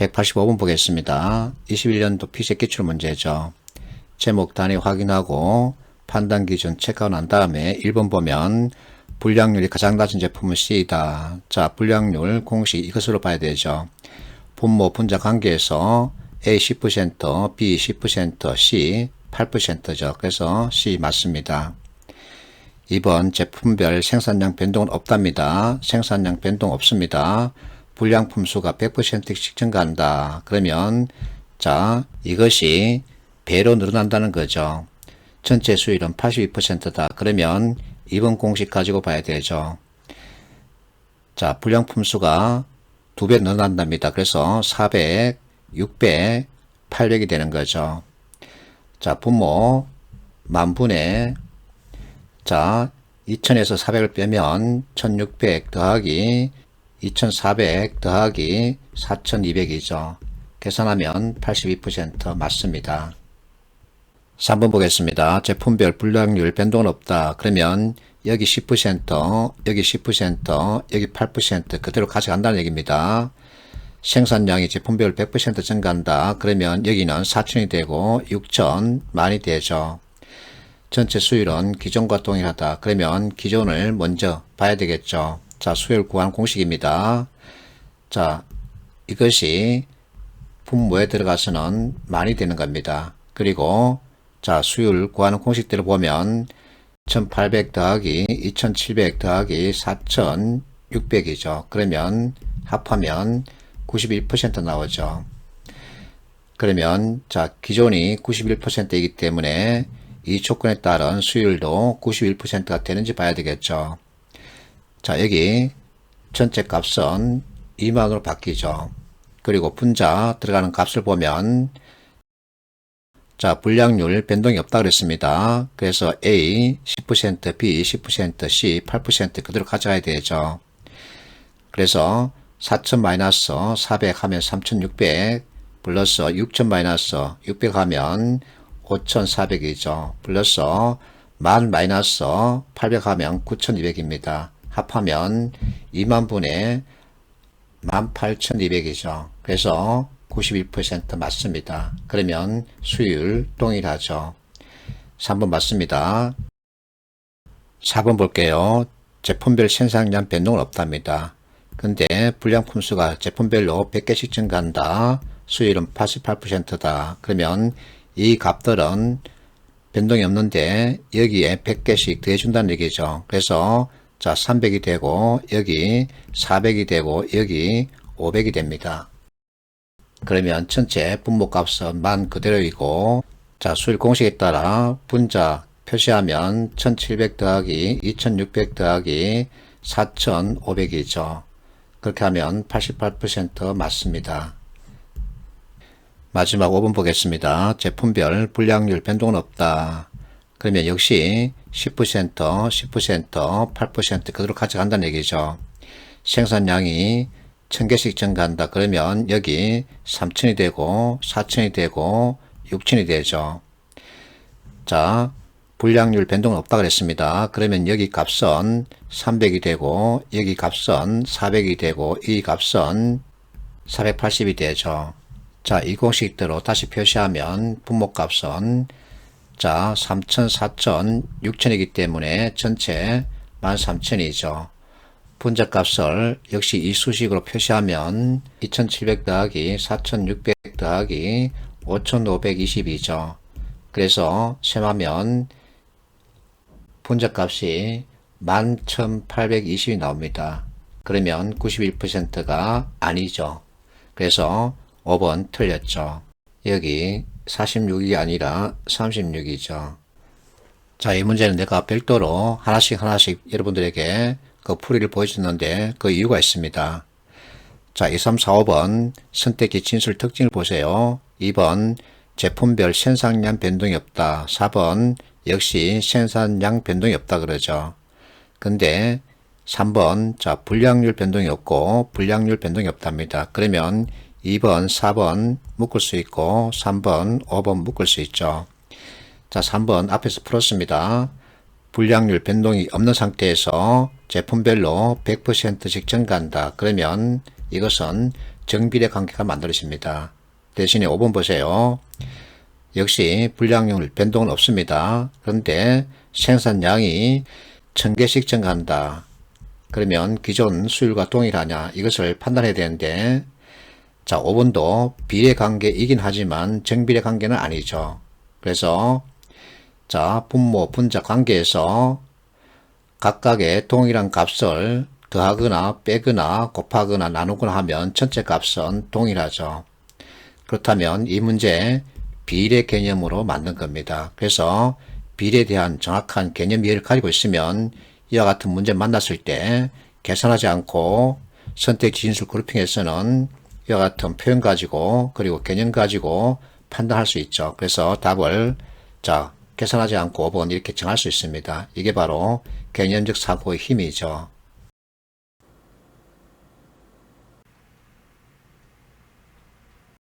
185번 보겠습니다. 21년도 피식 기출 문제죠. 제목 단위 확인하고 판단 기준 체크하고 난 다음에 1번 보면 불량률이 가장 낮은 제품은 C이다. 자, 불량률 공식 이것으로 봐야 되죠. 분모 분자 관계에서 A 10%, B 10%, C 8%죠. 그래서 C 맞습니다. 2번 제품별 생산량 변동은 없답니다. 생산량 변동 없습니다. 불량품 수가 100%씩 증가한다. 그러면 자, 이것이 배로 늘어난다는 거죠. 전체 수율은 82%다. 그러면 2번 공식 가지고 봐야 되죠. 자, 불량품 수가 2배 늘어난답니다. 그래서 400, 600, 800이 되는 거죠. 자, 분모 만분의 자, 2000에서 400을 빼면 1600 더하기 2400 더하기 4200이죠. 계산하면 82% 맞습니다. 3번 보겠습니다. 제품별 불량률 변동은 없다. 그러면 여기 10%, 여기 10%, 여기 8% 그대로 가져간다는 얘기입니다. 생산량이 제품별 100% 증가한다. 그러면 여기는 4000이 되고 6000, 만이 되죠. 전체 수율은 기존과 동일하다. 그러면 기존을 먼저 봐야 되겠죠. 자, 수율 구하는 공식입니다. 자, 이것이 분모에 들어가서는 만이 되는 겁니다. 그리고 자, 수율 구하는 공식대로 보면 1800 더하기 2700 더하기 4600이죠. 그러면 합하면 91% 나오죠. 그러면 자, 기존이 91%이기 때문에 이 조건에 따른 수율도 91%가 되는지 봐야 되겠죠. 자, 여기 전체 값은 2만으로 바뀌죠. 그리고 분자 들어가는 값을 보면 자, 불량률 변동이 없다 그랬습니다. 그래서 A 10%, B 10%, C 8% 그대로 가져가야 되죠. 그래서 4000 마이너스 400 하면 3600 플러스 6000 마이너스 600 하면 5400이죠. 플러스 10,000 마이너스 800 하면 9200입니다. 합하면 2만분의 18200이죠. 그래서 91% 맞습니다. 그러면 수율 동일하죠. 3번 맞습니다. 4번 볼게요. 제품별 생산량 변동은 없답니다. 근데 불량품 수가 제품별로 100개씩 증가한다. 수율은 88%다. 그러면 이 값들은 변동이 없는데 여기에 100개씩 더해준다는 얘기죠. 그래서 자, 300이 되고 여기 400이 되고 여기 500이 됩니다. 그러면 전체 분모값은 만 그대로이고 자, 수율 공식에 따라 분자 표시하면 1700 더하기 2600 더하기 4500이죠. 그렇게 하면 88% 맞습니다. 마지막 5번 보겠습니다. 제품별 불량률 변동은 없다. 그러면 역시 10%, 10%, 8% 그대로 가져간다는 얘기죠. 생산량이 1000개씩 증가한다. 그러면 여기 3000이 되고 4000이 되고 6000이 되죠. 자, 불량률 변동은 없다 그랬습니다. 그러면 여기 값은 300이 되고 여기 값은 400이 되고 이 값은 480이 되죠. 자, 이 공식대로 다시 표시하면 분모값은 자, 3000, 4000, 6000이기 때문에 전체 13000이죠. 분자값을 역시 이 수식으로 표시하면 2700 더하기 4600 더하기 5522죠. 그래서 셈하면 분자값이 11820이 나옵니다. 그러면 91%가 아니죠. 그래서 5번 틀렸죠. 여기 46이 아니라 36이죠. 자, 이 문제는 내가 별도로 하나씩 여러분들에게 그 풀이를 보여줬는데 그 이유가 있습니다. 자, 2, 3, 4, 5번 선택지 진술 특징을 보세요. 2번 제품별 생산량 변동이 없다. 4번 역시 생산량 변동이 없다 그러죠. 근데 3번 자, 불량률 변동이 없고 불량률 변동이 없답니다. 그러면 2번, 4번 묶을 수 있고 3번, 5번 묶을 수 있죠. 자, 3번 앞에서 풀었습니다. 불량률 변동이 없는 상태에서 제품별로 100%씩 증가한다. 그러면 이것은 정비례 관계가 만들어집니다. 대신에 5번 보세요. 역시 불량률 변동은 없습니다. 그런데 생산량이 1000개씩 증가한다. 그러면 기존 수율과 동일하냐 이것을 판단해야 되는데, 자 5번도 비례관계이긴 하지만 정비례 관계는 아니죠. 그래서 자 분모 분자 관계에서 각각의 동일한 값을 더하거나 빼거나 곱하거나 나누거나 하면 전체 값은 동일하죠. 그렇다면 이 문제 비례 개념으로 만든 겁니다. 그래서 비례에 대한 정확한 개념 이해를 가지고 있으면 이와 같은 문제 만났을 때 계산하지 않고 선택 진술 그룹핑에서는 이와 같은 표현 가지고 그리고 개념 가지고 판단할 수 있죠. 그래서 답을 자 계산하지 않고 5번 이렇게 정할 수 있습니다. 이게 바로 개념적 사고의 힘이죠.